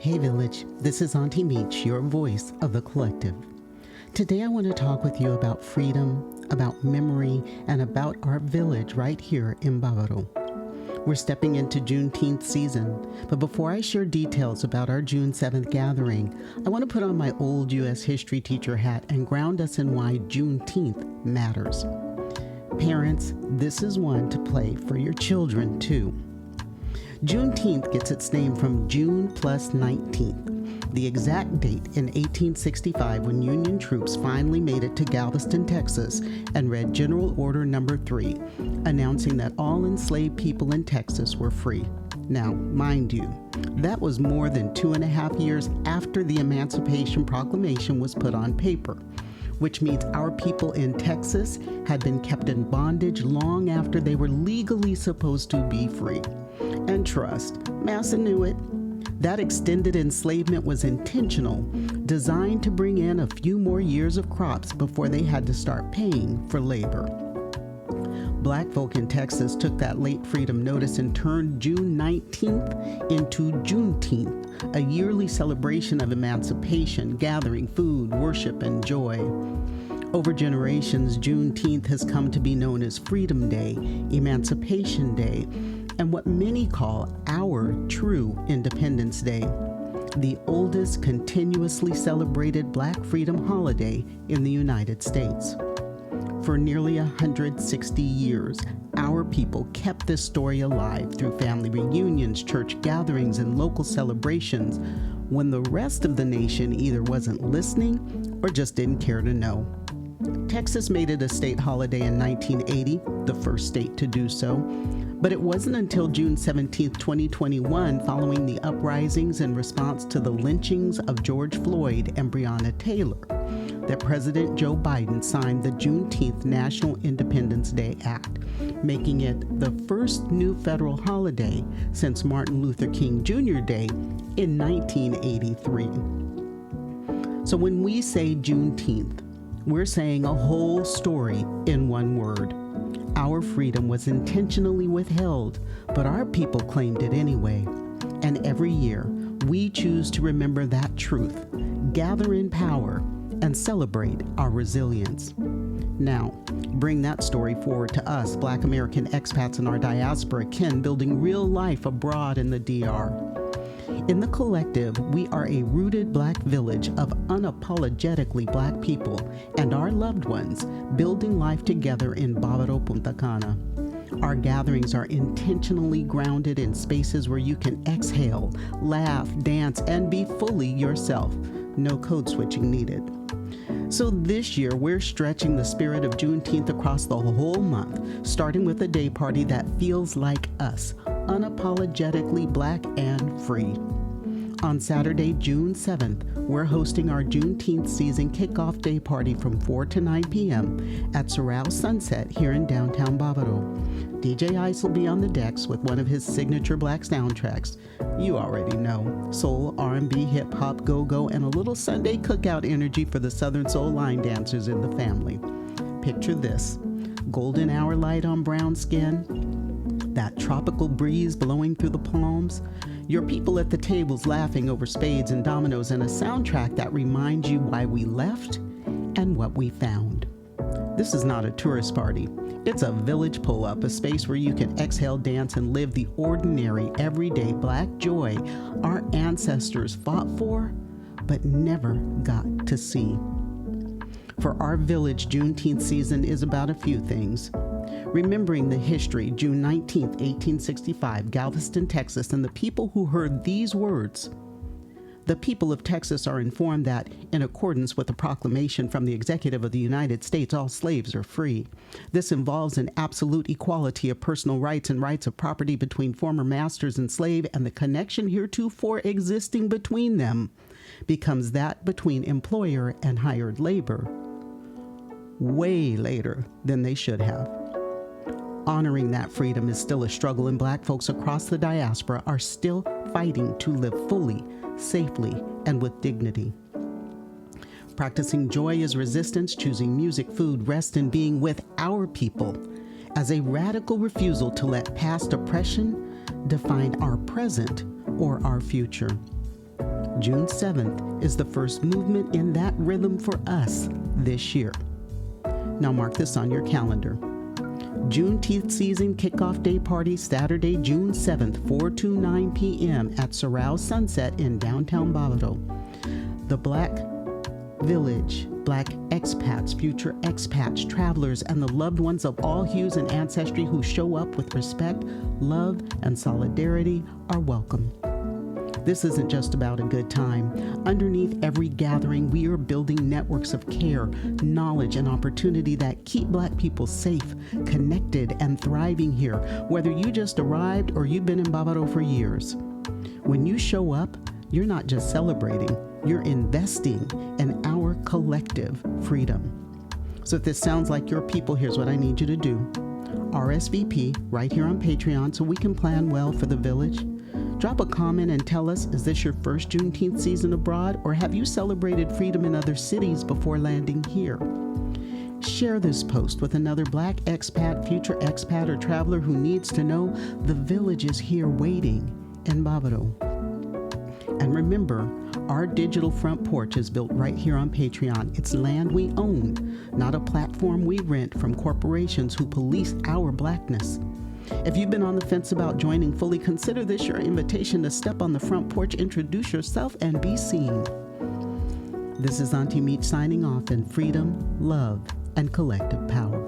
Hey Village, this is Auntie Meech, your voice of the collective. Today I want to talk with you about freedom, about memory, and about our village right here in Bavaro. We're stepping into Juneteenth season, but before I share details about our June 7th gathering, I want to put on my old U.S. history teacher hat and ground us in why Juneteenth matters. Parents, this is one to play for your children too. Juneteenth gets its name from June plus 19th, the exact date in 1865 when Union troops finally made it to Galveston, Texas, and read General Order No. 3, announcing that all enslaved people in Texas were free. Now, mind you, that was more than 2.5 years after the Emancipation Proclamation was put on paper, which means our people in Texas had been kept in bondage long after they were legally supposed to be free. And trust, Massa knew it. That extended enslavement was intentional, designed to bring in a few more years of crops before they had to start paying for labor. Black folk in Texas took that late freedom notice and turned June 19th into Juneteenth, a yearly celebration of emancipation, gathering food, worship, and joy. Over generations, Juneteenth has come to be known as Freedom Day, Emancipation Day, and what many call our true Independence Day, the oldest continuously celebrated Black freedom holiday in the United States. For nearly 160 years, our people kept this story alive through family reunions, church gatherings, and local celebrations when the rest of the nation either wasn't listening or just didn't care to know. Texas made it a state holiday in 1980, the first state to do so, but it wasn't until June 17, 2021, following the uprisings in response to the lynchings of George Floyd and Breonna Taylor, that President Joe Biden signed the Juneteenth National Independence Day Act, making it the first new federal holiday since Martin Luther King Jr. Day in 1983. So when we say Juneteenth, we're saying a whole story in one word. Our freedom was intentionally withheld, but our people claimed it anyway. And every year, we choose to remember that truth, gather in power, and celebrate our resilience. Now, bring that story forward to us, Black American expats in our diaspora kin building real life abroad in the DR. In the collective, we are a rooted Black village of unapologetically Black people and our loved ones building life together in Bavaro, Punta Cana. Our gatherings are intentionally grounded in spaces where you can exhale, laugh, dance, and be fully yourself. No code switching needed. So this year, we're stretching the spirit of Juneteenth across the whole month, starting with a day party that feels like us, unapologetically Black and free. On Saturday, June 7th, we're hosting our Juneteenth season kickoff day party from 4 to 9 p.m. at Sorrel Sunset here in downtown Bavaro. DJ Ice will be on the decks with one of his signature Black soundtracks. You already know, soul, R&B, hip-hop, go-go, and a little Sunday cookout energy for the Southern Soul line dancers in the family. Picture this, golden hour light on brown skin, that tropical breeze blowing through the palms, your people at the tables laughing over spades and dominoes, and a soundtrack that reminds you why we left and what we found. This is not a tourist party. It's a village pull-up, a space where you can exhale, dance, and live the ordinary, everyday Black joy our ancestors fought for, but never got to see. For our village, Juneteenth season is about a few things. Remembering the history, June 19, 1865, Galveston, Texas, and the people who heard these words. The people of Texas are informed that, in accordance with the proclamation from the Executive of the United States, all slaves are free. This involves an absolute equality of personal rights and rights of property between former masters and slave, and the connection heretofore existing between them becomes that between employer and hired labor. Way later than they should have. Honoring that freedom is still a struggle, and Black folks across the diaspora are still fighting to live fully, safely, and with dignity. Practicing joy is resistance, choosing music, food, rest, and being with our people as a radical refusal to let past oppression define our present or our future. June 7th is the first movement in that rhythm for us this year. Now mark this on your calendar. Juneteenth season kickoff day party Saturday, June 7th, 4 to 9 p.m. at Sorrel Sunset in downtown Bavaro. The Black Village, Black expats, future expats, travelers, and the loved ones of all hues and ancestry who show up with respect, love, and solidarity are welcome. This isn't just about a good time. Underneath every gathering, we are building networks of care, knowledge, and opportunity that keep Black people safe, connected, and thriving here, whether you just arrived or you've been in Bavaro for years. When you show up, you're not just celebrating, you're investing in our collective freedom. So if this sounds like your people, here's what I need you to do. RSVP right here on Patreon so we can plan well for the village. Drop a comment and tell us, is this your first Juneteenth season abroad, or have you celebrated freedom in other cities before landing here? Share this post with another Black expat, future expat, or traveler who needs to know the village is here waiting in Bavaro. And remember, our digital front porch is built right here on Patreon. It's land we own, not a platform we rent from corporations who police our Blackness. If you've been on the fence about joining fully, consider this your invitation to step on the front porch, introduce yourself, and be seen. This is Auntie Meech signing off in freedom, love, and collective power.